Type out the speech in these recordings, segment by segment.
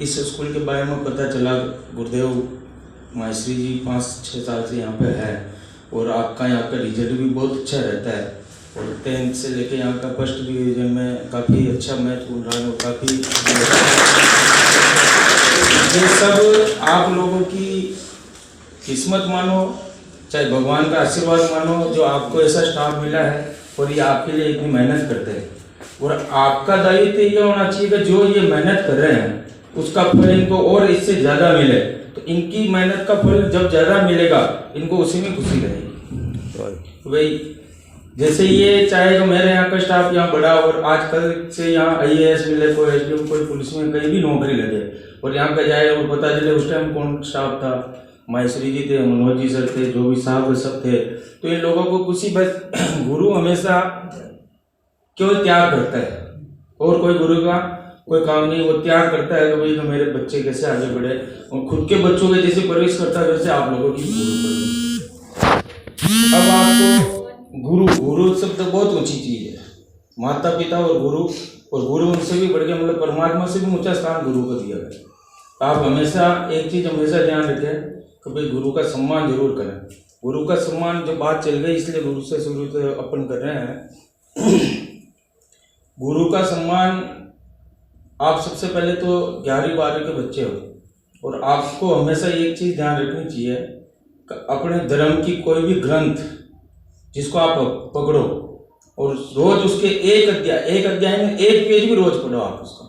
इस स्कूल के बारे में पता चला, गुरुदेव माहेश्वरी जी 5-6 साल से यहाँ पे है और आपका यहाँ का रिजल्ट भी बहुत अच्छा रहता है और 10th से लेके यहाँ का फर्स्ट डिवीजन में काफ़ी अच्छा मैच बोल रहा है और काफ़ी ये सब आप लोगों की किस्मत मानो, चाहे भगवान का आशीर्वाद मानो, जो आपको ऐसा स्टाफ मिला है और ये आपके लिए इतनी मेहनत करते हैं। और आपका दायित्व ये होना चाहिए कि जो ये मेहनत कर रहे हैं उसका फल इनको और इससे ज़्यादा मिले। तो इनकी मेहनत का फल जब ज़्यादा मिलेगा इनको उसी में खुशी रहेगी। भाई जैसे ये चाहेगा मेरे यहाँ का स्टाफ यहाँ बढ़ा और आजकल से यहाँ IAS मिले, कोई SDM, कोई पुलिस में कहीं भी नौकरी लगे और यहाँ का जाए और पता चले उस टाइम कौन स्टाफ था, माहेश्वरी जी थे, मनोज जी सर थे, जो भी साहब सब थे, तो इन लोगों को खुशी। बस गुरु हमेशा क्यों त्याग करता है और कोई गुरु का कोई काम नहीं, वो त्याग करता है कि भाई तो मेरे बच्चे कैसे आगे बढ़े और खुद के बच्चों के जैसे परवरिश करता है वैसे आप लोगों की गुरु परवरिश। अब आपको गुरु शब्द बहुत ऊंची चीज है, माता पिता और गुरु उनसे भी बढ़ के मतलब परमात्मा से भी ऊंचा स्थान गुरु को दिया गया। आप हमेशा एक चीज हमेशा ध्यान रखें कि भाई गुरु का सम्मान जरूर करें। गुरु का सम्मान जो बात चल गई इसलिए गुरु से शुरू से अपन कर रहे हैं। गुरु का सम्मान, आप सबसे पहले तो 11वीं-12वीं के बच्चे हो और आपको हमेशा एक चीज ध्यान रखनी चाहिए कि अपने धर्म की कोई भी ग्रंथ जिसको आप पकड़ो और रोज उसके एक अध्याय में एक पेज भी रोज पढ़ो आप उसका,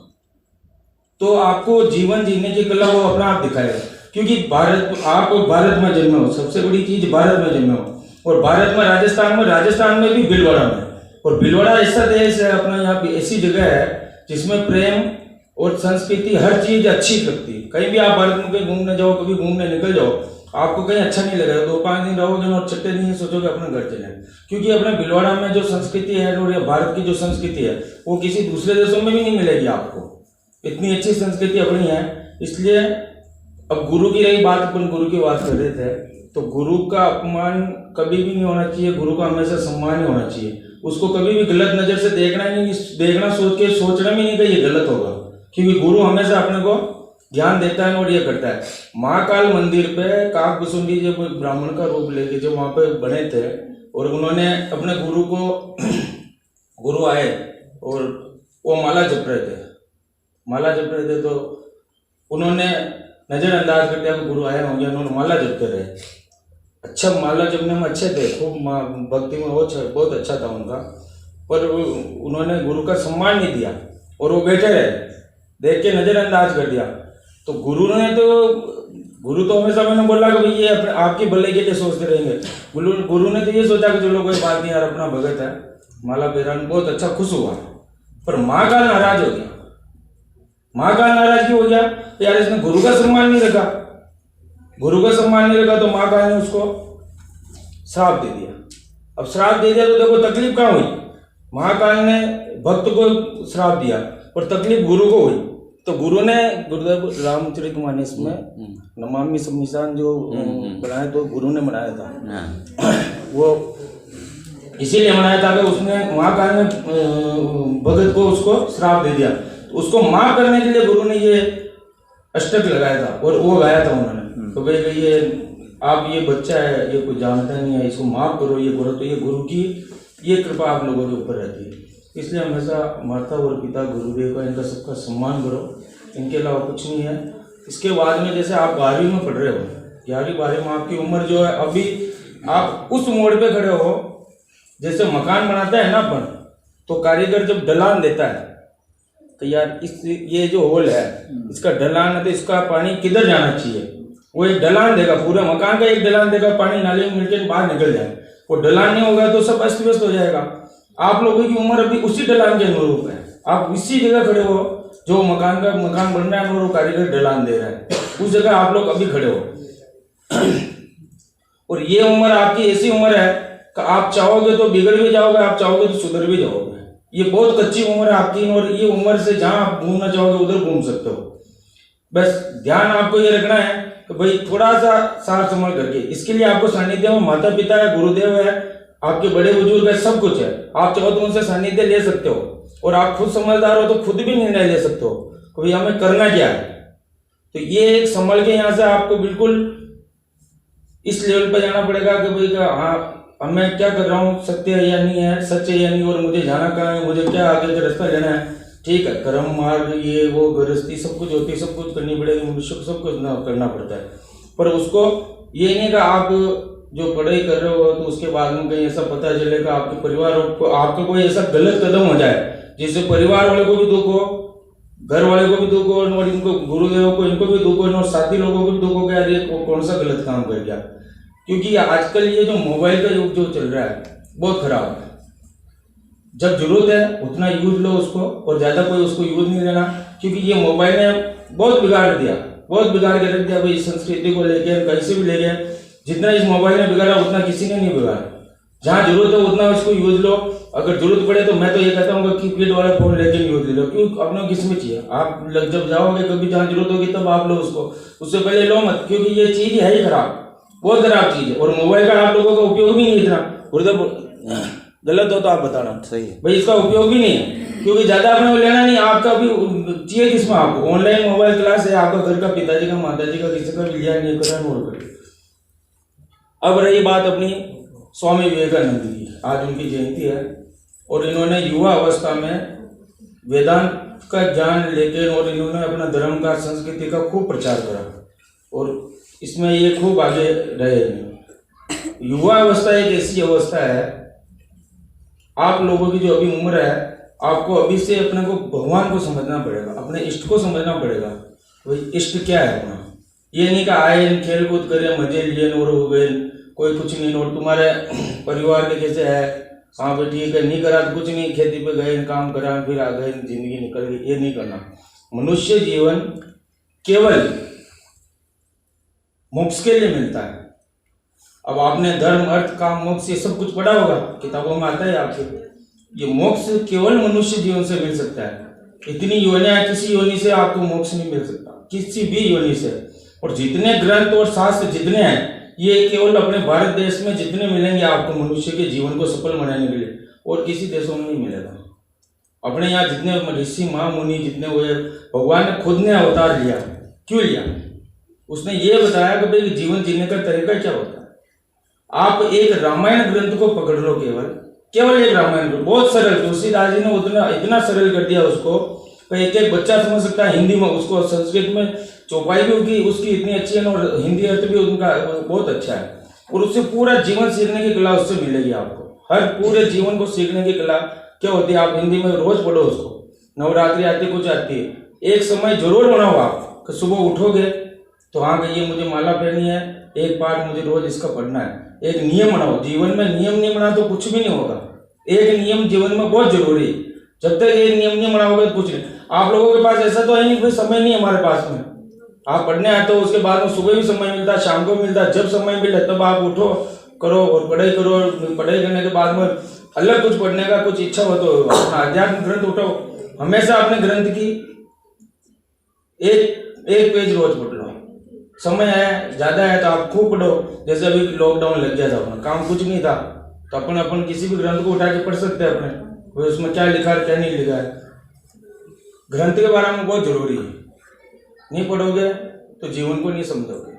तो आपको जीवन जीने की कला वो अपना आप दिखाएगा। क्योंकि आप भारत में जन्मे हो, सबसे बड़ी चीज भारत में जन्मे हो और भारत में राजस्थान में भी भीलवाड़ा में, और भीलवाड़ा ऐसा देश है अपना, यहाँ पे ऐसी जगह है जिसमें प्रेम और संस्कृति हर चीज अच्छी लगती है। कहीं भी आप भारत में कहीं घूमने जाओ, कभी घूमने निकल जाओ, आपको कहीं अच्छा नहीं लगेगा, 2-5 दिन रहोगे और छठे दिन सोचोगे अपने घर चले। क्योंकि अपने भीलवाड़ा में जो संस्कृति है और भारत की जो संस्कृति है वो किसी दूसरे देशों में भी नहीं मिलेगी आपको, इतनी अच्छी संस्कृति अपनी है। इसलिए अब गुरु की रही बात, अपन गुरु की बात कर रहे थे, तो गुरु का अपमान कभी भी नहीं होना चाहिए, गुरु का हमेशा सम्मान ही होना चाहिए। उसको कभी भी गलत नजर से देखना सोचना भी नहीं कि ये गलत होगा, क्योंकि गुरु हमेशा अपने को ज्ञान देता है और ये करता है। महाकाल मंदिर पे काकभुसुंडी जो ब्राह्मण का रूप लेके जो वहां पे बने थे और उन्होंने अपने गुरु आए और वो माला जप रहे थे, तो उन्होंने नजरअंदाज कर दिया कि गुरु आए होंगे, उन्होंने माला जपते रहे। अच्छा, माला जपने में अच्छे थे, खूब भक्ति में बहुत अच्छा था उनका, पर उन्होंने गुरु का सम्मान नहीं दिया और वो बैठे रहे, देख के नजरअंदाज कर दिया। तो गुरु तो हमेशा मैंने बोला कि भाई ये आपकी भले के लिए सोचते रहेंगे। गुरु ने तो ये सोचा कि चलो कोई बात नहीं यार, अपना भगत है, माला पहरान, बहुत अच्छा, खुश हुआ। पर महाकाल नाराज हो गया। महाकाल नाराज क्यों हो गया? यार इसने गुरु का सम्मान नहीं रखा तो महाकाल ने उसको श्राप दे दिया। अब श्राप दे दिया तो देखो तकलीफ कहाँ हुई, महाकाल ने भक्त को श्राप दिया और तकलीफ गुरु को हुई। तो गुरु ने गुरुदेव रामचरितमानस में नमामि सम्मिशान जो बनाया, तो गुरु ने बनाया था, वो इसीलिए बनाया था कि उसने महाकाल ने भगत को उसको श्राप दे दिया, तो उसको माफ करने के लिए गुरु ने ये अष्टक लगाया था और वो गाया था उन्होंने। तो भाई ये आप ये बच्चा है, ये कोई जानता नहीं है, इसको माफ करो, ये करो। तो ये गुरु की ये कृपा आप लोगों के ऊपर रहती है। इसलिए हमेशा माता और पिता गुरुदेव का, इनका सबका सम्मान करो, इनके अलावा कुछ नहीं है। इसके बाद में जैसे आप 12वीं में पढ़ रहे हो, 11वीं-12वीं में आपकी उम्र जो है, अभी आप उस मोड़ पे खड़े हो, जैसे मकान बनाता है ना अपन, तो कारीगर जब ढलान देता है तो यार ये जो होल है इसका ढलान है, तो इसका पानी किधर जाना चाहिए, वो एक ढलान देगा, पूरे मकान का एक ढलान देगा, पानी नाले में मिलकर बाहर निकल जाए। वो ढलान नहीं होगा तो सब अस्त व्यस्त हो जाएगा। आप लोगों की उम्र अभी उसी ढलान के अनुरूप है, आप इसी जगह खड़े हो जो मकान बन रहा है और वो कारीगर ढलान दे रहा है, उस जगह आप लोग अभी खड़े हो। और ये उम्र आपकी ऐसी उम्र है कि आप चाहोगे तो बिगड़ भी जाओगे, आप चाहोगे तो सुधर भी जाओगे। ये बहुत कच्ची उम्र है आपकी और ये उम्र से जहां आप घूमना चाहोगे उधर घूम सकते हो। बस ध्यान आपको ये रखना है कि भाई थोड़ा सा सार संभाल करके, इसके लिए आपको सानिध्य में माता पिता है, गुरुदेव है, आपके बड़े बुजुर्ग है, सब कुछ है। आप चाहो तो उनसे सानिध्य ले सकते हो और आप खुद समझदार हो तो खुद भी निर्णय ले सकते हो कि भाई हमें करना क्या है। तो ये एक संभल के यहाँ से आपको बिल्कुल इस लेवल पर जाना पड़ेगा कि भाई हाँ अब मैं क्या कर रहा हूँ, सत्य है या नहीं है, सच है या नहीं, और मुझे जाना कहाँ है, मुझे क्या आगे का रास्ता लेना है। ठीक है, कर्म मार्ग ये वो गृहस्थी सब कुछ होती है, सब कुछ करनी पड़ेगी, मनुष्य को सब कुछ करना पड़ता है। पर उसको ये नहीं कि आप जो पढ़ाई कर रहे हो तो उसके बाद में कहीं ऐसा पता चलेगा आपके परिवार को आपका कोई ऐसा गलत कदम हो जाए जिससे परिवार वाले को भी दुख हो, घर वाले को भी दुख हो, और इनको गुरुदेव को इनको भी दुख हो, और साथी लोगों को भी दुख हो कि यार ये कौन सा गलत काम कर गया। क्योंकि आजकल ये जो मोबाइल का युग जो चल रहा है बहुत खराब है। जब जरूरत है उतना यूज लो उसको, और ज्यादा कोई उसको यूज नहीं लेना, क्योंकि ये मोबाइल ने बहुत बिगाड़ दिया, बहुत बिगाड़ के रख दिया भाई। संस्कृति को लेके कहीं से भी ले गए, जितना इस मोबाइल ने बिगाड़ा उतना किसी ने नहीं बिगाड़ा। जहाँ जरूरत है उतना उसको यूज लो, अगर जरूरत पड़े तो मैं तो ये कहता हूँ कि कीपैड वाला फोन लेके यूज ले लो, क्यों अपने किस में चाहिए। आप जब जाओगे कभी जहाँ जरूरत होगी तब आप लो उसको, उससे पहले लो मत, क्योंकि ये चीज है ही खराब, बहुत खराब चीज है। और मोबाइल का आप लोगों का उपयोग भी नहीं इतना, गलत हो तो आप बताना, सही है भाई इसका उपयोग भी नहीं है, क्योंकि ज्यादा आपने वो लेना नहीं। आपका भी चाहिए किसमें, आपको ऑनलाइन मोबाइल क्लास है, आपका घर का पिताजी का माताजी का किसी का भी लिया नहीं करा नोट कर। अब रही बात अपनी स्वामी विवेकानंद की, आज उनकी जयंती है, और इन्होंने युवा अवस्था में वेदांत का ज्ञान लेकर और इन्होंने अपना धर्म का संस्कृति का खूब प्रचार करा, और इसमें ये खूब आगे रहे। युवा अवस्था एक ऐसी अवस्था है, आप लोगों की जो अभी उम्र है, आपको अभी से अपने को भगवान को समझना पड़ेगा, अपने इष्ट को समझना पड़ेगा। भाई इष्ट क्या है अपना, ये नहीं कि आए खेल कूद करे मजे लिए और हो गए, कोई कुछ नहीं, और तुम्हारे परिवार के जैसे है, हाँ भाई ठीक है, नहीं करा तो कुछ नहीं, खेती पे गए काम करा फिर आ गए, जिंदगी निकल गई, ये नहीं करना। मनुष्य जीवन केवल मोक्ष के लिए मिलता है। अब आपने धर्म अर्थ काम मोक्ष ये सब कुछ पढ़ा होगा, किताबों में आता है आपके। ये मोक्ष केवल मनुष्य जीवन से मिल सकता है। इतनी योनियां, किसी योनि से आपको मोक्ष नहीं मिल सकता, किसी भी योनि से। और जितने ग्रंथ और शास्त्र जितने हैं, ये केवल अपने भारत देश में जितने मिलेंगे आपको मनुष्य के जीवन को सफल बनाने के लिए, और किसी देशों में नहीं मिलेगा। अपने यहाँ जितने ऋषि महामुनि जितने हुए, भगवान ने खुद ने अवतार लिया। क्यों लिया? उसने ये बताया कि भाई जीवन जीने का तरीका क्या होता है। आप एक रामायण ग्रंथ को पकड़ लो, केवल एक रामायण ग्रंथ, बहुत सरल, तुलसीदास जी ने उतना इतना सरल कर दिया उसको, एक एक बच्चा समझ सकता है हिंदी में, उसको संस्कृत में चौपाई भी उसकी इतनी अच्छी है, और हिंदी अर्थ भी उनका बहुत अच्छा है, और उससे पूरा जीवन सीखने की कला उससे मिलेगी आपको। हर पूरे जीवन को सीखने की कला क्या होती है, आप हिंदी में रोज पढ़ो उसको, नवरात्रि आती कुछ आती है, एक समय जरूर बनाओ आप कि सुबह उठोगे तो हाँ कि ये मुझे माला पहननी है, एक पाठ मुझे रोज इसका पढ़ना है। एक नियम बनाओ, जीवन में नियम नहीं बना तो कुछ भी नहीं होगा। एक नियम जीवन में बहुत जरूरी है, जब तक एक नियम नहीं बनाओगे तो कुछ नहीं। आप लोगों के पास ऐसा तो है नहीं, कोई समय नहीं हमारे पास में, आप पढ़ने आते हो, उसके बाद में सुबह भी समय मिलता है, शाम को मिलता है, जब समय मिले तब आप उठो करो और पढ़ाई करो। पढ़ाई करने के बाद में अलग कुछ पढ़ने का कुछ इच्छा हो तो अपना आध्यात्मिक ग्रंथ उठाओ, हमेशा अपने ग्रंथ की एक पेज रोज पढ़ लो। समय है ज्यादा है तो आप खूब पढ़ो, जैसे अभी लॉकडाउन लग गया था, अपना काम कुछ नहीं था तो अपन किसी भी ग्रंथ को उठा के पढ़ सकते हैं अपने, उसमें क्या लिखा है क्या नहीं लिखा है। ग्रंथ के बारे में बहुत जरूरी है, नहीं पढ़ोगे तो जीवन को नहीं समझोगे।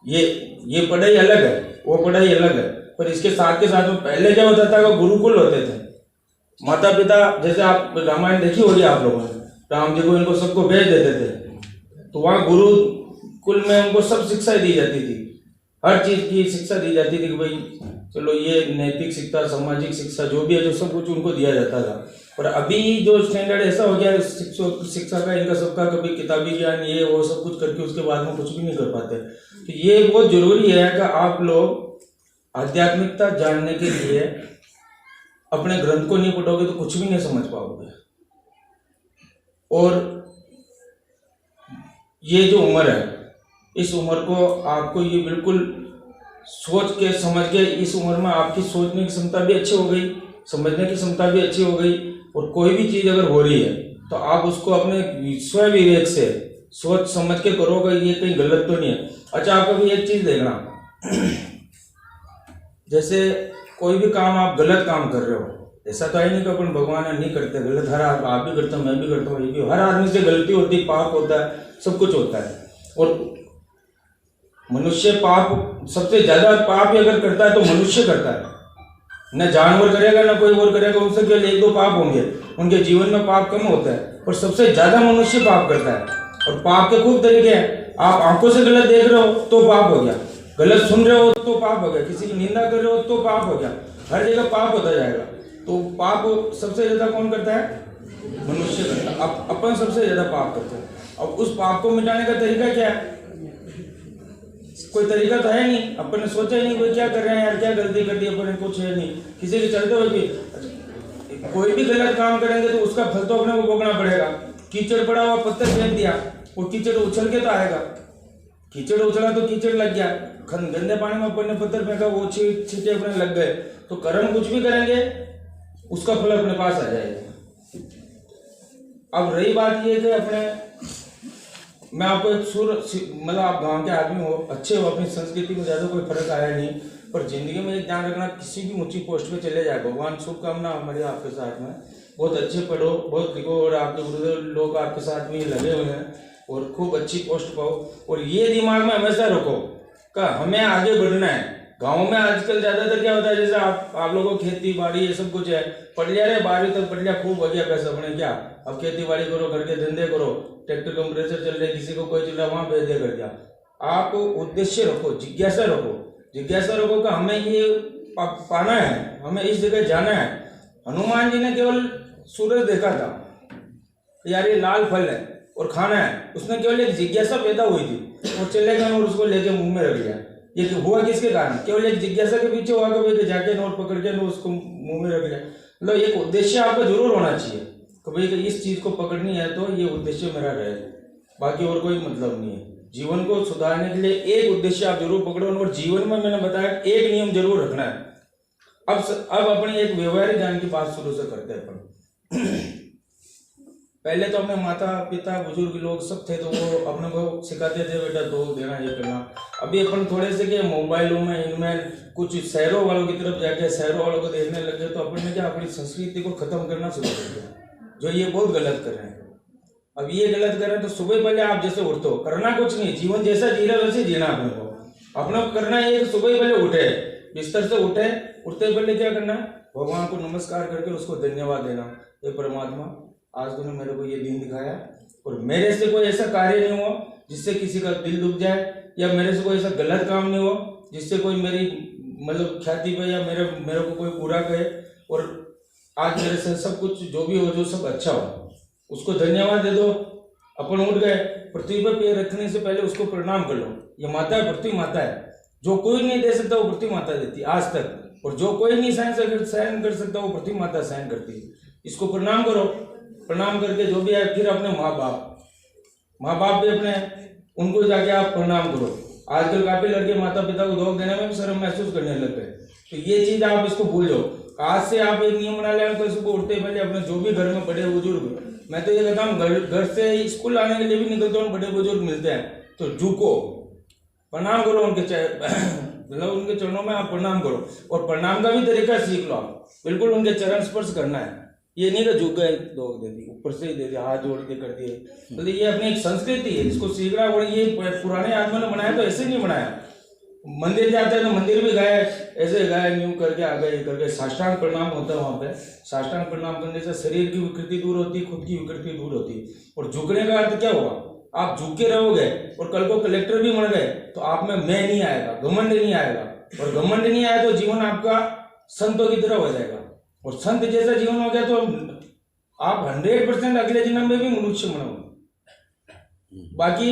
ये पढ़ाई अलग है, वो पढ़ाई अलग है, पर इसके साथ के साथ में पहले क्या होता था कि गुरुकुल होते थे। माता पिता, जैसे आप रामायण देखी होगी आप लोगों ने, राम जी को इनको सबको भेज देते थे, तो वहाँ गुरुकुल में उनको सब शिक्षा दी जाती थी, हर चीज की शिक्षा दी जाती थी कि भाई चलो ये नैतिक शिक्षा, सामाजिक शिक्षा जो भी है, जो सब कुछ उनको दिया जाता था। और अभी जो स्टैंडर्ड ऐसा हो गया शिक्षा का, इनका सबका कभी किताबी ज्ञान ये वो सब कुछ करके उसके बाद में कुछ भी नहीं कर पाते। तो ये बहुत जरूरी है कि आप लोग आध्यात्मिकता जानने के लिए अपने ग्रंथ को नहीं पढ़ोगे तो कुछ भी नहीं समझ पाओगे। और ये जो उम्र है, इस उम्र को आपको ये बिल्कुल सोच के समझ के, इस उम्र में आपकी सोचने की क्षमता भी अच्छी हो गई, समझने की क्षमता भी अच्छी हो गई, और कोई भी चीज अगर हो रही है तो आप उसको अपने स्व विवेक से सोच समझ के करोगे, ये कहीं गलत तो नहीं है। अच्छा, आप अभी एक चीज देखना, जैसे कोई भी काम आप गलत काम कर रहे हो, ऐसा तो है नहीं कि अपन भगवान नहीं करते गलत, हर आप भी करते हो, मैं भी करता हूँ, ये भी हर आदमी से गलती होती है, पाप होता है, सब कुछ होता है। और मनुष्य पाप सबसे ज्यादा पाप ही अगर करता है तो मनुष्य करता है, न जानवर करेगा न कोई और करेगा। उनसे केवल एक दो पाप होंगे, उनके जीवन में पाप कम होता है, और सबसे ज्यादा मनुष्य पाप करता है। और पाप के खूब तरीके हैं। आप आंखों से गलत देख रहे हो तो पाप हो गया, गलत सुन रहे हो तो पाप हो गया, किसी की निंदा कर रहे हो तो पाप हो गया, हर जगह पाप होता जाएगा। तो पाप सबसे ज्यादा कौन करता है? मनुष्य करता है। अपन सबसे ज्यादा पाप करते हैं। अब उस पाप को मिटाने का तरीका क्या है? कोई तरीका तो है नहीं। अपन ने सोचा ही नहीं कोई क्या कर रहे हैं यार, क्या गलती कर दी अपन ने, कुछ है नहीं। किसी के चलते हुए भी कोई भी गलत काम करेंगे तो उसका फल तो अपने को भोगना पड़ेगा। कीचड़ पड़ा हुआ पत्थर फेंक दिया, वो कीचड़ उछल के तो आएगा। कीचड़ उछला तो कीचड़ लग गया, गंदे पानी में अपन ने पत्थर फेंका, वो छींटे अपने लग गए। तो कर्म कुछ भी करेंगे उसका फल अपने पास आ जाएगा। अब रही बात ये कि अपने, मैं आपको एक मतलब आप गांव के आदमी हो, अच्छे हो, अपनी संस्कृति में ज्यादा कोई फर्क आया नहीं, पर जिंदगी में एक ध्यान रखना, किसी भी ऊंची पोस्ट पे चले जाए, भगवान शुभकामना हमारी आपके साथ में। बहुत अच्छे पढ़ो, बहुत लिखो, और आपके गुरुदेव लोग आपके साथ में लगे हुए हैं, और खूब अच्छी पोस्ट पाओ। और ये दिमाग में हमेशा रखो कि हमें आगे बढ़ना है। गाँव में आजकल ज्यादातर क्या होता है, जैसे आप लोगों को खेती बाड़ी ये सब कुछ है, पढ़ लिया रे 12वीं तक पढ़ लिया, खूब बढ़िया पैसा बने, क्या अब खेती बाड़ी करो, घर के धंधे करो, ट्रैक्टर कंप्रेसर चल रहे, किसी को कोई चल रहा वहां भेज दे कर दिया। आप उद्देश्य रखो, जिज्ञासा रखो, जिज्ञासा रखो कि हमें ये पाना है, हमें इस जगह जाना है। हनुमान जी ने केवल सूरज देखा था, यार ये लाल फल है और खाना है, उसने केवल एक जिज्ञासा पैदा हुई थी, वो चले गए और उसको लेके मुंह में रख लिया। ये हुआ किसके कारण? केवल एक जिज्ञासा के पीछे हुआ कि जाके नोट पकड़ के उसको मुंह में रख लिया। मतलब एक उद्देश्य आपका जरूर होना चाहिए कि भाई इस चीज को पकड़नी है तो ये उद्देश्य मेरा रहे, बाकी और कोई मतलब नहीं है। जीवन को सुधारने के लिए एक उद्देश्य आप जरूर पकड़ो, और जीवन में मैंने बताया एक नियम जरूर रखना है। अब अपनी एक व्यवहारिक ज्ञान की बात शुरू से करते हैं अपन। पहले तो अपने माता पिता बुजुर्ग लोग सब थे तो वो अपने को सिखाते थे, बेटा दो देना ये करना। अभी अपन थोड़े से के मोबाइलों में इनमें कुछ शहरों वालों की तरफ जाके शहरों वालों को देखने लगे, तो अपन ने क्या अपनी संस्कृति को खत्म करना शुरू कर दिया, जो ये बहुत गलत कर रहे हैं। अब ये गलत कर रहे हैं तो सुबह पहले आप जैसे उठते हो, करना कुछ नहीं, जीवन जैसा जी रहे वैसे जीना अपने को करना है। एक सुबह पहले उठे, बिस्तर से उठे, उठते पहले क्या करना है? भगवान को नमस्कार करके उसको धन्यवाद देना, हे परमात्मा आज तूने मेरे को ये दिन दिखाया, और मेरे से कोई ऐसा कार्य नहीं हुआ जिससे किसी का दिल दुख जाए, या मेरे से कोई ऐसा गलत काम नहीं हुआ जिससे कोई मेरी मतलब ख्याति पे या मेरे को कोई बुरा कहे, और आज मेरे से सब कुछ जो भी हो, जो सब अच्छा हो, उसको धन्यवाद दे दो। अपन उठ गए, पृथ्वी पर पैर रखने से पहले उसको प्रणाम कर लो। ये माता है, पृथ्वी माता है, जो कोई नहीं दे सकता वो पृथ्वी माता देती है आज तक, और जो कोई नहीं सहन कर सकता वो पृथ्वी माता सहन करती है। इसको प्रणाम करो, प्रणाम करके जो भी है, फिर अपने माँ बाप भी अपने, उनको जाके आप प्रणाम करो। आजकल काफी लड़के माता पिता को धोखा देने में भी शर्म महसूस करने लग गए, तो ये चीज आप इसको भूल जाओ। आज से आप एक नियम बना लेना, तो इसको उठते पहले अपने जो भी घर में बड़े बुजुर्ग, मैं तो ये कहता हूँ घर से स्कूल आने के लिए भी निकलते हूँ, बड़े बुजुर्ग मिलते हैं तो झुको, प्रणाम करो उनके मतलब उनके चरणों में आप प्रणाम करो, और प्रणाम का भी तरीका सीख लो आप। बिल्कुल उनके चरण स्पर्श करना है, ये नहीं कि झुक गए दो दे दी, ऊपर से ही दे दिया, हाथ जोड़ के कर दिए। मतलब ये अपनी एक संस्कृति है, इसको सीखना। और ये पुराने आदमियों ने बनाया तो ऐसे नहीं बनाया। मंदिर जाते हैं तो मंदिर भी गए, ऐसे गए न्यू करके आ गए करके, साष्टांग प्रणाम होता है वहाँ पे। साष्टांग प्रणाम करने से शरीर की विकृति दूर होती, खुद की विकृति दूर होती। और झुकने का अर्थ क्या हुआ? आप झुक के रहोगे और कल को कलेक्टर भी बन गए तो आप में मैं नहीं आएगा, घमंड नहीं आएगा, और घमंड नहीं आया तो जीवन आपका संतों की तरह हो जाएगा। और संत जैसा जीवन हो गया तो आप 100% अगले जन्म में भी मनुष्य बनोगे। बाकी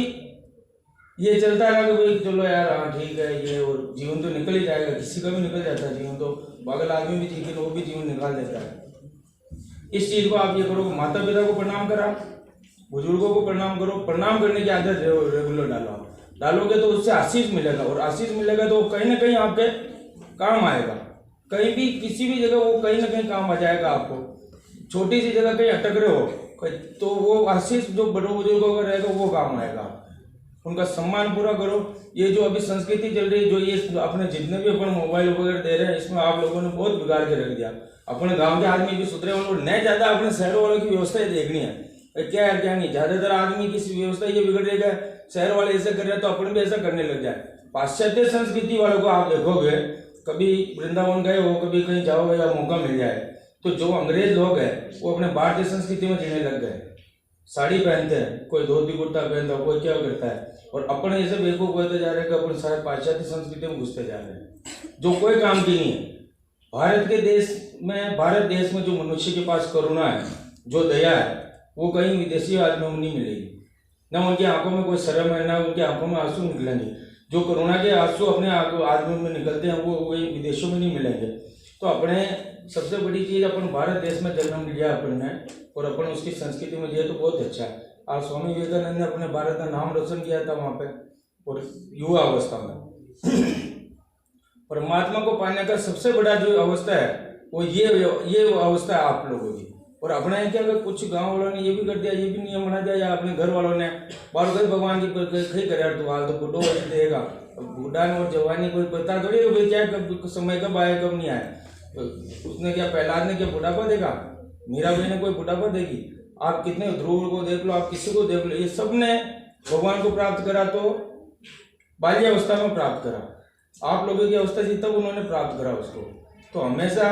ये चलता है कि भाई चलो यार हाँ ठीक है ये, और जीवन तो निकल ही जाएगा, किसी का भी निकल जाता है जीवन, तो पागल आदमी भी ठीक है, वो भी जीवन निकाल देता है। इस चीज को आप ये करो, माता पिता को प्रणाम करा, बुजुर्गों को प्रणाम करो, प्रणाम करने की आदत रेगुलर डालोगे तो उससे आशीष मिलेगा, और आशीष मिलेगा तो कहीं ना कहीं आपके काम आएगा। कहीं भी किसी भी जगह वो कहीं ना कहीं काम आ जाएगा आपको। छोटी सी जगह कहीं अटक रहे हो तो वो आशीष जो बड़े बुजुर्गों का रहेगा वो काम आएगा, उनका सम्मान पूरा करो। ये जो अभी संस्कृति चल रही है, जो ये अपने जितने भी अपन मोबाइल वगैरह दे रहे हैं, इसमें आप लोगों ने बहुत बिगाड़ के रख दिया। अपने गांव के आदमी भी सुधरे, उनको नहीं ज्यादा अपने शहरों वालों की व्यवस्था देखनी है। क्या है क्या नहीं। ज्यादातर आदमी की व्यवस्था ये बिगड़ रही है, शहर वाले ऐसे कर रहे हैं तो अपन भी ऐसा करने लग जाए। पाश्चात्य संस्कृति वालों को आप देखोगे, कभी वृंदावन गए हो, कभी कहीं जाओगे या मौका मिल जाए, तो जो अंग्रेज लोग हैं वो अपने भारतीय संस्कृति में जीने लग गए। साड़ी पहनते हैं, कोई धोती कुर्ता पहनता है, कोई क्या करता है, और अपन ऐसे बेवकूफ होते जा रहे हैं कि अपन शायद पाश्चात्य संस्कृति में घुसते जा रहे हैं, जो कोई काम की नहीं है। भारत देश में जो मनुष्य के पास करुणा है, जो दया है, वो कहीं विदेशी आदमियों में नहीं मिलेगी। ना उनकी आंखों में कोई शर्म है, ना उनकी आंखों में आंसू निकलेंगे। जो करुणा के आंसू अपने आदमियों में निकलते हैं वो विदेशों में नहीं मिलेंगे। तो अपने सबसे बड़ी चीज़, अपन भारत देश में जन्म लिया अपन ने, और अपन उसकी संस्कृति में जिए तो बहुत अच्छा है। आज स्वामी विवेकानंद ने अपने भारत का नाम रोशन किया था वहाँ पे, और युवा अवस्था में। परमात्मा को पाने का सबसे बड़ा जो अवस्था है वो ये अवस्था है आप लोगों की। और अपना क्या, अगर कुछ गांव वालों ने ये भी कर दिया, ये भी नियम बना दिया, या अपने घर वालों ने बार भगवान की कहीं करे तो हाल तो बुढ़ो देगा, बूढ़ा और जवानी कोई पता थोड़ी भाई क्या कब समय कब आए कब नहीं आए। तो उसने क्या, प्रहलाद ने क्या बुढ़ापा देगा, मीराबाई ने कोई बुढ़ापा देगी? आप कितने ध्रुव को देख लो, आप किसी को देख लो, ये सब ने भगवान को प्राप्त करा तो बाल्यावस्था में प्राप्त करा। आप लोगों की अवस्था थी तब उन्होंने प्राप्त करा उसको। तो हमेशा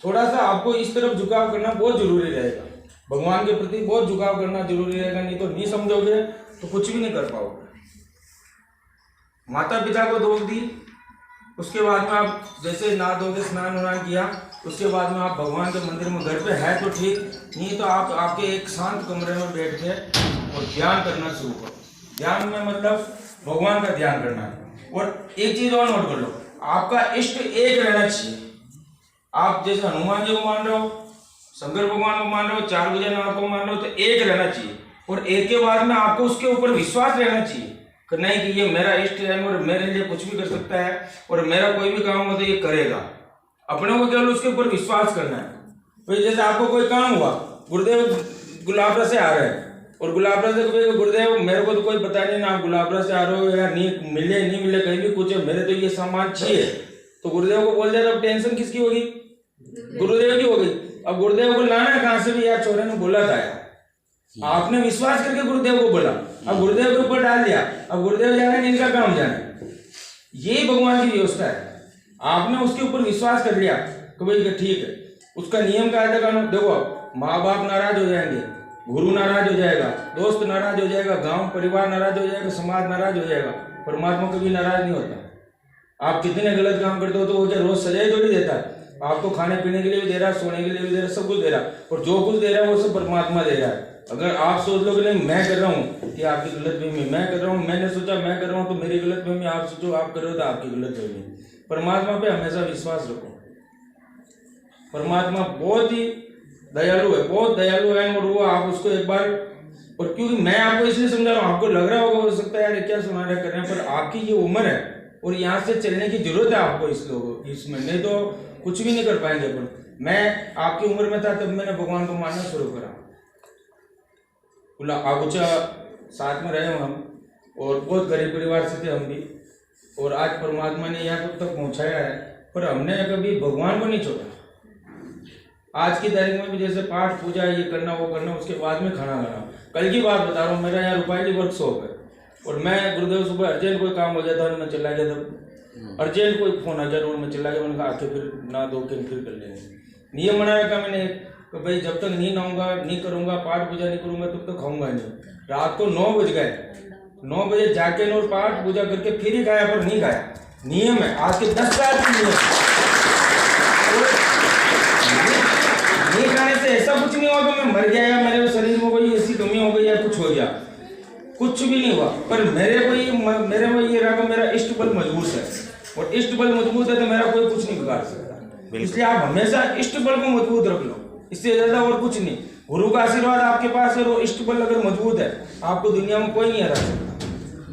थोड़ा सा आपको इस तरफ झुकाव करना बहुत जरूरी रहेगा, भगवान के प्रति बहुत झुकाव करना जरूरी रहेगा, नहीं तो नहीं समझोगे तो कुछ भी नहीं कर पाओगे। माता पिता को दोष दी, उसके बाद में आप जैसे नहा धोके स्नान उनान किया, उसके बाद में आप भगवान के मंदिर में घर पे है तो ठीक, नहीं तो आप आपके एक शांत कमरे में बैठ के और ध्यान करना शुरू करो। ध्यान में मतलब भगवान का ध्यान करना है। और एक चीज और नोट कर लो, आपका इष्ट एक रहना चाहिए। आप जैसे हनुमान जी को मान रहे हो, शंकर भगवान को मान रहे हो, चार भुजानाथ को मान रहे हो, तो एक रहना चाहिए। और एक के बाद में आपको उसके ऊपर विश्वास रहना चाहिए कि नहीं कि ये मेरा इष्ट है और मेरे लिए कुछ भी कर सकता है, और मेरा कोई भी काम हो तो ये करेगा। अपने को केवल उसके ऊपर विश्वास करना है। तो जैसे आपको कोई काम हुआ, गुरुदेव गुलाबरा से आ रहे हैं, और गुलाबरा से गुरुदेव मेरे को तो कोई पता नहीं ना, आप गुलाबरा से आ रहे हो या नहीं मिले कहीं भी कुछ है, मेरे तो ये सामान चाहिए, तो गुरुदेव को बोल दिया, तो टेंशन किसकी होगी? गुरुदेव की होगी। अब गुरुदेव को लाना कहां से भी, यार छोरे ने बोला था यार, आपने विश्वास करके गुरुदेव को बोला, अब गुरुदेव के ऊपर डाल दिया, अब गुरुदेव जाने इनका काम जाने। यही भगवान की व्यवस्था है। आपने उसके ऊपर विश्वास कर लिया कि भाई ठीक है, उसका नियम कायदा कानून देखो। माँ बाप नाराज हो जाएंगे, गुरु नाराज हो जाएगा, दोस्त नाराज हो जाएगा, गांव परिवार नाराज हो जाएगा, समाज नाराज हो जाएगा, परमात्मा कभी नाराज नहीं होता। आप कितने गलत काम करते हो तो वो क्या रोज सजाए थोड़ी देता है? आपको खाने पीने के लिए भी दे रहा है, सोने के लिए भी दे रहा है, सब कुछ दे रहा है, और जो कुछ दे रहा है वो सब परमात्मा दे रहा है। अगर आप सोच लो कि नहीं मैं कर रहा हूँ, ये आपकी गलतफहमी, मैं कर रहा हूँ, मैंने सोचा मैं कर रहा हूँ तो मेरी गलतफहमी, आप सोचो आप कर रहे हो तो आपकी गलतफहमी। परमात्मा पे हमेशा विश्वास रखो। परमात्मा बहुत ही दयालु है, बहुत दयालु है, और वो आप उसको एक बार, और क्योंकि मैं आपको इसलिए समझा रहा हूँ, आपको लग रहा होगा हो सकता है यार क्या सुना रहे कर रहे हैं, पर आपकी ये उम्र है और यहाँ से चलने की जरूरत है आपको इसमें, नहीं तो कुछ भी नहीं कर पाएंगे अपन। मैं आपकी उम्र में था तब मैंने भगवान को मानना शुरू करा, आगुचा साथ में रहे हम, और बहुत गरीब परिवार से थे हम भी, और आज परमात्मा ने यहाँ तक पहुँचाया है, पर हमने कभी भगवान को नहीं छोड़ा। आज की तारीख में भी जैसे पाठ पूजा ये करना वो करना, उसके बाद में खाना खाना। कल की बात बता रहा हूँ, मेरा यहाँ रुपायली वर्कशॉप है, और मैं गुरुदेव सुबह अर्जेंट कोई काम हो जाता है, मैं चला गया था, अर्जेंट कोई फोन आ गया रोड में, चला गया, मैंने कहा आके फिर ना दो के फिर कर लेंगे। नियम बना रखा मैंने कि भाई जब तक नहीं नहाऊंगा, नहीं करूंगा, पाठ पूजा नहीं करूंगा, तब तक खाऊंगा नहीं। रात को 9 बज गए, 9 बजे जाके और पाठ पूजा करके फिर ही खाया, पर नहीं खाया। नियम है, आज के 10 साल की नियम। नहीं खाने से ऐसा कुछ नहीं होगा मैं मर गया या मेरे शरीर में कोई ऐसी कमी हो गई या कुछ हो गया, कुछ भी नहीं हुआ। पर मेरे में ये रहा कि मेरा इष्ट बल मजबूत है, और इष्ट बल मजबूत है तो मेरा कोई कुछ नहीं बिगाड़ सकता। इसलिए आप हमेशा इष्ट बल को मजबूत रख लो, इससे ज्यादा और कुछ नहीं। गुरु का आशीर्वाद आपके पास है, और इष्ट बल अगर मजबूत है, आपको दुनिया में कोई नहीं हरा सकता,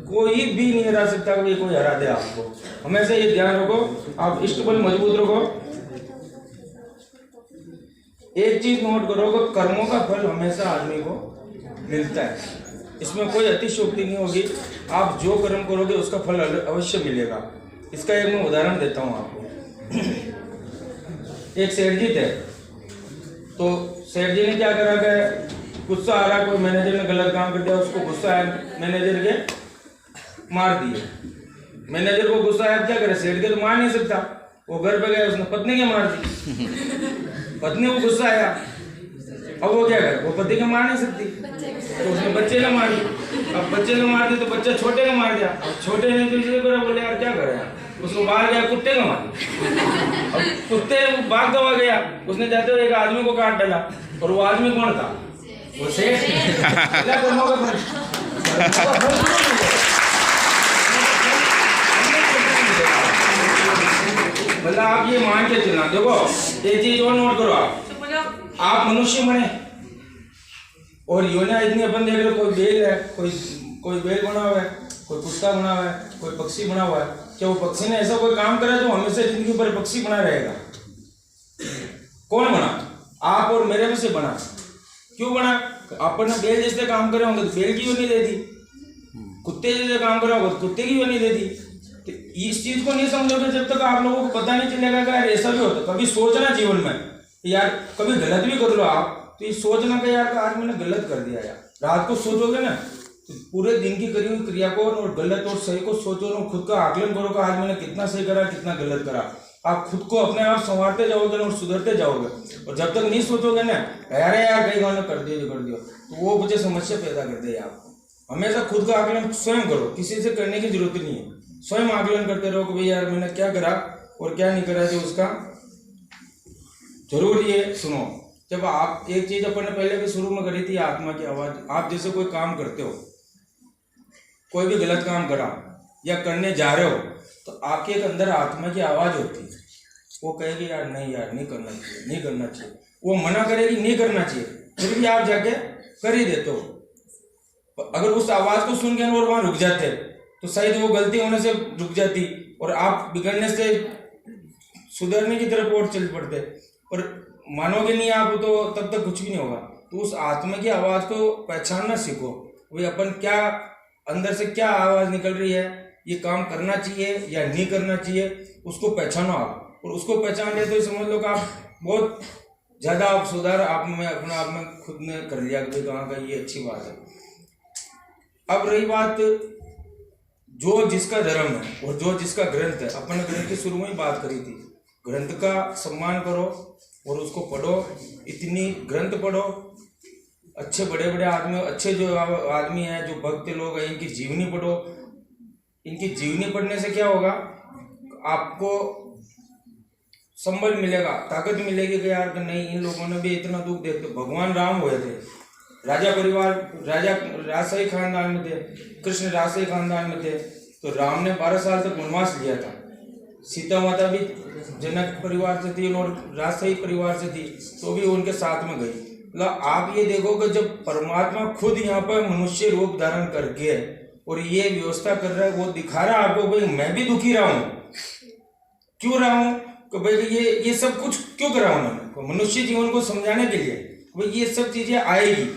कोई भी नहीं हरा सकता कि कोई हरा दे आपको। हमेशा ये ध्यान रखो, आप इष्ट बल मजबूत रखो। एक चीज नोट करो कि कर्मों का फल हमेशा आदमी को मिलता है, इसमें कोई अतिशयोक्ति नहीं होगी। आप जो कर्म करोगे उसका फल अवश्य मिलेगा। इसका एक मैं उदाहरण देता हूँ आपको। एक सेठ जी थे, तो सेठ जी ने क्या करा कि गुस्सा आ रहा है, कोई मैनेजर ने गलत काम कर दिया, उसको गुस्सा है, मैनेजर के मार दिए। मैनेजर को गुस्सा आया, क्या करे, सेठ के तो मार नहीं सकता, वो घर पे गया, उसने पत्नी के मार दी। पत्नी को गुस्सा आया, अब वो क्या करे, वो पति के मार नहीं सकती, तो उसने बच्चे का मार दी। अब बच्चे का मार दी तो बच्चा छोटे का मार दिया, छोटे ने तो इसलिए करा, बोले यार क्या करे, उसको बाहर गया, कुत्ते का मार। अब कुत्ते भाग दवा गया, उसने जाते हुए एक आदमी को काट डाला, और वो आदमी कौन था, वो सेठ। मतलब आप ये मान के चलना, देखो एक चीज और नोट करो, आप मनुष्य बने और योनिया इतनी अपन देख लो, कोई बेल है, कोई बेल बना हुआ है, कोई कुत्ता बना हुआ है, कोई पक्षी बना हुआ है। क्या वो पक्षी ने ऐसा कोई काम करा जो हमेशा जिंदगी पर पक्षी बना रहेगा? कौन बना? आप और मेरे में से बना। क्यों बना? अपन ने बेल जैसे काम करे होंगे तो बेल की योनि दे दी, कुत्ते जैसे काम करे होगा तो कुत्ते की योनि दे दी। तो इस चीज को नहीं समझोगे जब तक आप लोगों को पता नहीं चलेगा कि यार ऐसा भी होता। कभी सोचना जीवन में यार, कभी गलत भी कर लो आप, तो ये सोचना कि यार आज मैंने गलत कर दिया यार। रात को सोचोगे ना तो पूरे दिन की करी हुई क्रिया को और गलत और सही को सोचो और खुद का आकलन करो कि आज मैंने कितना सही करा, कितना गलत करा। आप खुद को अपने आप संवारते जाओगे और सुधरते जाओगे। और जब तक नहीं सोचोगे ना अरे यार कई गाने कर दियो तो वो मुझे समस्या पैदा कर देगा। आपको हमेशा खुद का आकलन स्वयं करो, किसी से करने की जरूरत नहीं है। स्वयं आकलन करते रहो कि भाई यार मैंने क्या करा और क्या नहीं करा। जो उसका जरूर ये सुनो, जब आप एक चीज अपन ने पहले भी शुरू में करी थी, आत्मा की आवाज। आप जैसे कोई काम करते हो, कोई भी गलत काम करा या करने जा रहे हो, तो आपके एक अंदर आत्मा की आवाज होती है, वो कहेगी यार नहीं यार नहीं करना चाहिए, नहीं करना चाहिए। वो मना करेगी नहीं करना चाहिए, फिर भी आप जाके कर ही देते हो। अगर उस आवाज को सुन के और वहां रुक जाते तो शायद वो गलती होने से रुक जाती और आप बिगड़ने से सुधरने की तरफ और चल पड़ते। और मानोगे नहीं आप तो तब तक कुछ भी नहीं होगा। तो उस आत्मा की आवाज को पहचानना सीखो, भाई अपन क्या अंदर से क्या आवाज निकल रही है, ये काम करना चाहिए या नहीं करना चाहिए, उसको पहचानो आप। और उसको पहचान ले तो समझ लो कि आप बहुत ज्यादा आप सुधार आप में अपना आप में खुद ने कर लिया कि कहाँ का ये अच्छी बात है। अब रही बात जो जिसका धर्म है और जो जिसका ग्रंथ है, अपन ने ग्रंथ की शुरू में ही बात करी थी। ग्रंथ का सम्मान करो और उसको पढ़ो, इतनी ग्रंथ पढ़ो। अच्छे बड़े बड़े आदमी, अच्छे जो आदमी हैं, जो भक्त लोग हैं, इनकी जीवनी पढ़ो। इनकी जीवनी पढ़ने से क्या होगा, आपको संबल मिलेगा, ताकत मिलेगी कि यार नहीं इन लोगों ने भी इतना दुख देखते। भगवान राम हुए थे, राजा परिवार, राजा राजशाही खानदान में थे, कृष्ण राजशाही खानदान में थे। तो राम ने 12 साल तक वनवास लिया था। सीता माता भी जनक परिवार से थी और राजशाही परिवार से थी, तो भी उनके साथ में गई। मतलब आप ये देखो कि जब परमात्मा खुद यहाँ पर मनुष्य रूप धारण करके और ये व्यवस्था कर रहा है, वो दिखा रहा है आपको भाई मैं भी दुखी रहा हूँ। क्यों रहा हूँ कि भाई ये सब कुछ क्यों करा उन्होंने, मनुष्य जीवन को समझाने के लिए भाई ये सब चीजें आएगी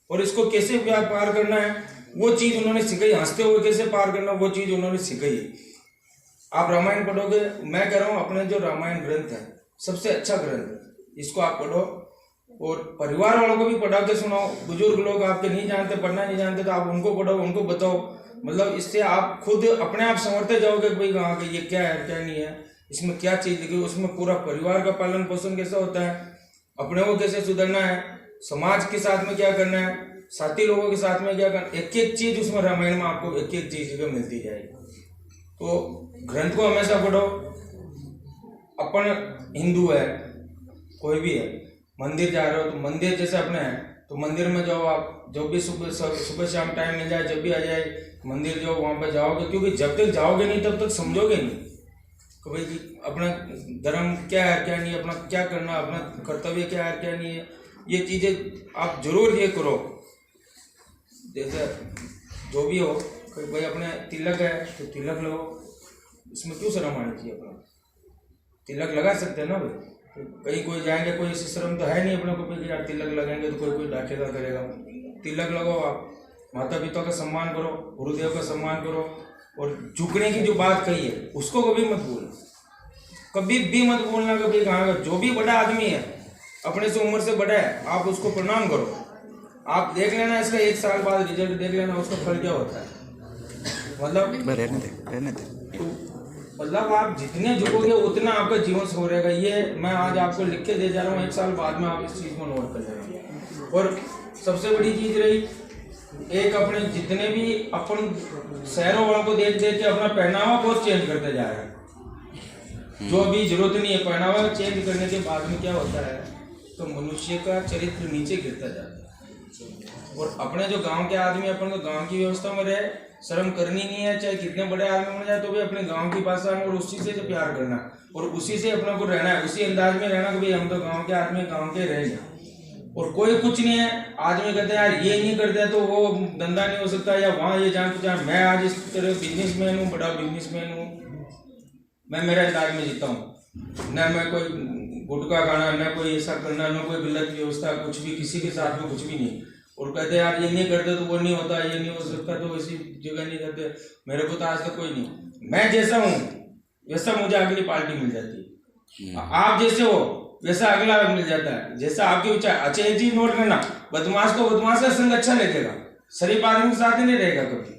और इसको कैसे पार करना है वो चीज उन्होंने सिखाई। हंसते हुए कैसे पार करना वो चीज उन्होंने सिखाई। आप रामायण पढ़ोगे, मैं कह रहा हूँ अपने जो रामायण ग्रंथ है सबसे अच्छा ग्रंथ है, इसको आप पढ़ो और परिवार वालों को भी पढ़ा के सुनाओ। बुजुर्ग लोग आपके नहीं जानते, पढ़ना नहीं जानते, तो आप उनको पढ़ो, उनको बताओ। मतलब इससे आप खुद अपने आप संवरते जाओगे कि भाई कहाँ के ये क्या है क्या नहीं है, इसमें क्या चीज लिखी, उसमें पूरा परिवार का पालन पोषण कैसा होता है, अपने को कैसे सुधरना है, समाज के साथ में क्या करना है, साथी लोगों के साथ में क्या करना, एक एक चीज उसमें रामायण में आपको एक एक चीज मिलती जाएगी। तो ग्रंथ को हमेशा पढ़ो। अपन हिंदू है, कोई भी है, मंदिर जा रहे हो तो मंदिर जैसे अपने हैं तो मंदिर में जाओ। आप जब भी सुबह शाम टाइम मिल जाए, जब भी आ जाए मंदिर जाओ, वहाँ पे जाओगे। क्योंकि जब तक जाओगे नहीं तब तक समझोगे नहीं कि भाई अपना धर्म क्या है क्या नहीं है, अपना क्या करना, अपना कर्तव्य क्या है क्या नहीं है। ये चीज़ें आप जरूर ये करो। जैसे जो भी हो, भाई अपने तिलक है तो तिलक लगाओ, इसमें क्यों शर्म आनी चाहिए। अपना तिलक लगा सकते हैं ना भाई, तो कहीं कोई जाएंगे, कोई ऐसी शर्म तो है नहीं अपने को कि यार तिलक लगाएंगे तो कोई डाकेगा करेगा। तिलक लगाओ, आप माता पिता का सम्मान करो, गुरुदेव का सम्मान करो। और झुकने की जो बात कही है उसको कभी मत भूलना, कभी भी मत भूलना। कभी कहाँ जो भी बड़ा आदमी है, अपने से उम्र से बड़ा है, आप उसको प्रणाम करो। आप देख लेना इसका 1 साल बाद रिजल्ट देख लेना, उसका फल क्या होता है। मतलब रहने दे। तो मतलब आप जितने झुकोगे उतना आपका जीवन सफल रहेगा। ये मैं आज आपको लिख के दे जा रहा हूँ, 1 साल बाद में आप इस चीज को नोट कर लेना। और सबसे बड़ी चीज रही, एक अपने जितने भी अपन शहरों वालों को देख देख के अपना पहनावा बहुत चेंज करते जा रहे हैं। जो अभी जरूरत नहीं है, पहनावा चेंज करने के बाद में क्या होता है, तो मनुष्य का चरित्र नीचे गिरता जाता है। और अपने जो गांव के आदमी, अपन को गांव की व्यवस्था में रहे, शर्म करनी नहीं है, चाहे कितने बड़े आदमी बन जाए तो भी अपने गांव की भाषा में और उसी से जो प्यार करना और उसी से अपने को रहना है, उसी अंदाज में रहना कि भाई हम तो गांव के आदमी, गांव के रहेंगे। और कोई कुछ नहीं है, आदमी कहते हैं यार ये नहीं करते तो वो धंधा नहीं हो सकता, या वहाँ ये जान पहचान, मैं आज इस तरह बिजनेसमैन हूँ, बड़ा बिजनेसमैन हूँ, मैं मेरे अंदाज में जीता हूँ, न मैं कोई गुटखा खाना, न कोई ऐसा करना, न कोई गलत व्यवस्था, कुछ भी किसी के साथ में कुछ भी नहीं। और कहते यार ये नहीं करते तो वो नहीं होता, ये नहीं हो सकता तो वैसी जगह नहीं करते। मेरे को तो आज तक कोई नहीं, मैं जैसा हूँ वैसा मुझे अगली पार्टी मिल जाती है, आप जैसे हो वैसा अगला मिल जाता है, जैसा आपके विचार। अच्छा एक चीज नोट करना, बदमाश को बदमाश का संग अच्छा लगेगा, शरीफ आदमी के साथ ही नहीं रहेगा कभी।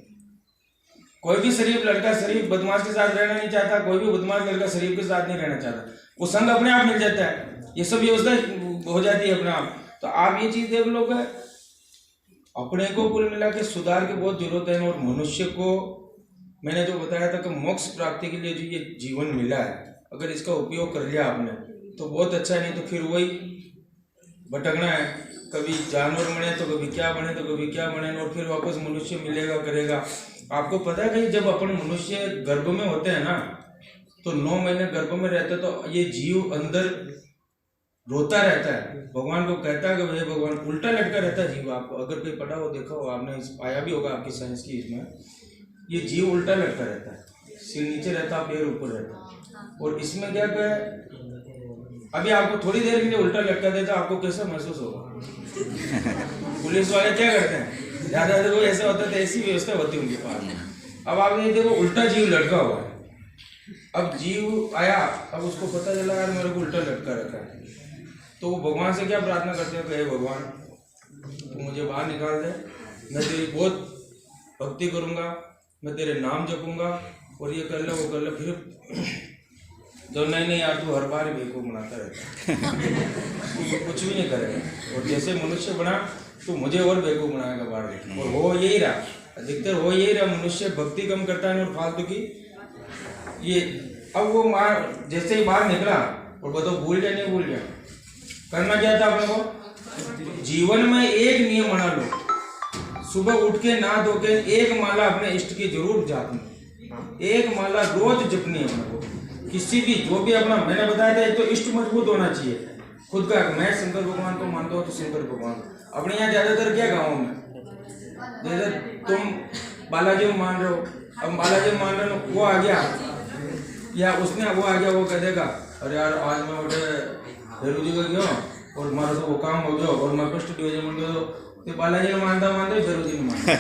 कोई भी शरीफ लड़का शरीफ बदमाश के साथ रहना नहीं चाहता, कोई भी बदमाश लड़का शरीफ के साथ नहीं रहना चाहता, वो संग अपने आप मिल जाता है, ये सब व्यवस्था हो जाती है अपने आप। तो आप ये चीज देख लो, अपने को कुल मिला के सुधार की बहुत जरूरत है। और मनुष्य को मैंने जो बताया था कि मोक्ष प्राप्ति के लिए जो ये जीवन मिला है, अगर इसका उपयोग कर लिया आपने तो बहुत अच्छा है, नहीं तो फिर वही भटकना है, कभी जानवर बने तो कभी क्या बने तो कभी क्या बने, और फिर वापस मनुष्य मिलेगा करेगा। आपको पता है कि जब अपन मनुष्य गर्भ में होते हैं ना, तो 9 महीने गर्भ में रहते तो ये जीव अंदर रोता रहता है, भगवान को कहता है कि भाई भगवान, उल्टा लटका रहता है जीव। आपको अगर कोई पढ़ा हो, देखा हो, आपने आया भी होगा आपकी साइंस की इसमें, ये जीव उल्टा लटका रहता है, सिर नीचे रहता है, पैर ऊपर रहता है। और इसमें क्या है, अभी आपको थोड़ी देर के लिए उल्टा लटका देता है, आपको कैसा महसूस होगा। पुलिस वाले क्या करते हैं, ज्यादा देखो ऐसा होता है, ऐसी व्यवस्था होती है उनके पास। अब आप ये देखो उल्टा जीव लटका हुआ है, अब जीव आया, अब उसको पता चला यार मेरे को उल्टा लटका रखा है, तो वो भगवान से क्या प्रार्थना करते हैं कि हे भगवान तू मुझे बाहर निकाल दे, मैं तेरी बहुत भक्ति करूंगा, मैं तेरे नाम जपूंगा, और ये कर ले वो कर ले। फिर तो नहीं यार तू हर बार बेवकूफ बनाता रहता है, कुछ भी नहीं करेगा, और जैसे मनुष्य बना तो मुझे और बेवकूफ बनाएगा बाहर। और वो यही रहा, अधिकतर हो यही रहा, मनुष्य भक्ति कम करता है और फालतू की ये। अब वो जैसे ही बाहर निकला और बताओ भूल गया नहीं भूल गया, करना क्या था अपने को, जीवन में एक नियम बना लो, सुबह उठ के नहा धो के एक माला अपने इष्ट की जरूर जापनी, एक माला रोज जपनी है अपने को। किसी भी जो भी अपना, मैंने बताया था, एक तो इष्ट मजबूत होना चाहिए खुद का। मैं शंकर भगवान को मानता हूँ तो शंकर भगवान, अपने यहाँ ज्यादातर क्या गाँव में, जैसे तुम बालाजी को मान रहे हो, अब बालाजी को मान रहे हो, वो आ गया या उसने वो आ गया, वो कह देगा अरे यार आज मैं उठे भैरू जी को गया और हमारा तो वो काम हो गया और मैं फर्स्ट डिवीजन बन गया, तो बालाजी को मानता भैरू जी को मानता।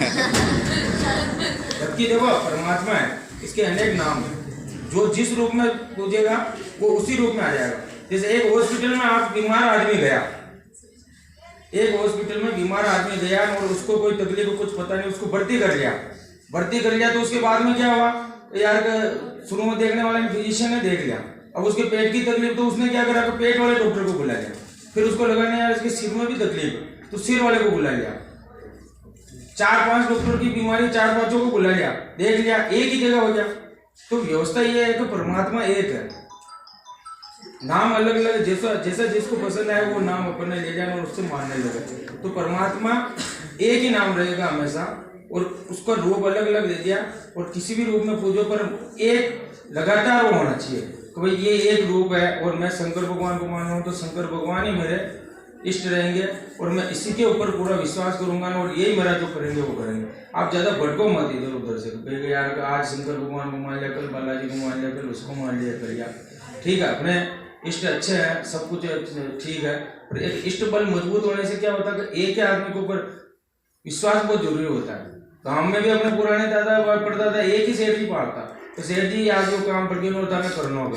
जबकि देखो परमात्मा है, इसके अनेक नाम है, जो जिस रूप में पूजेगा वो उसी रूप में आ जाएगा। जैसे एक हॉस्पिटल में आप बीमार आदमी गया, एक हॉस्पिटल में बीमार आदमी गया और उसको कोई तकलीफ कुछ पता नहीं, उसको भर्ती कर लिया तो उसके बाद में क्या हुआ यार, शुरू में देखने वाले फिजिशियन ने देख लिया, अब उसके पेट की तकलीफ, तो उसने क्या करा, पेट वाले डॉक्टर को बुला लिया। फिर उसको लगा नहीं यार इसके सिर में भी तकलीफ है, तो सिर वाले को बुला लिया। 4-5 डॉक्टर की बीमारी 4-5 को बुला लिया, देख लिया, एक ही जगह हो गया। तो व्यवस्था ये है कि परमात्मा एक है, नाम अलग अलग, जैसा जिसको पसंद आए वो नाम अपने ले जाना और उससे मानने लगे। तो परमात्मा एक ही नाम रहेगा हमेशा, और उसका रूप अलग अलग दे दिया, और किसी भी रूप में पूजो पर एक लगातार वो होना चाहिए कि भाई ये एक रूप है, और मैं शंकर भगवान को मान रहा हूँ तो शंकर भगवान ही मेरे इष्ट रहेंगे, और मैं इसी के ऊपर पूरा विश्वास करूंगा ना, और यही मेरा जो करेंगे वो करेंगे। आप ज्यादा भटको मत इधर उधर से, यार आज शंकर भगवान को मान लिया, कल बालाजी को मान लिया, कल उसको मान लिया कर लिया, ठीक है, अपने इष्ट अच्छे हैं, सब कुछ ठीक है, पर एक इष्ट बल मजबूत होने से क्या होता है कि एक ही आदमी के ऊपर विश्वास बहुत जरूरी होता है। गाँव में भी अपने पुराने दादा पढ़ता था, एक ही सेठ जी पालता, तो सेठ जी आज वो काम पर करना होगा,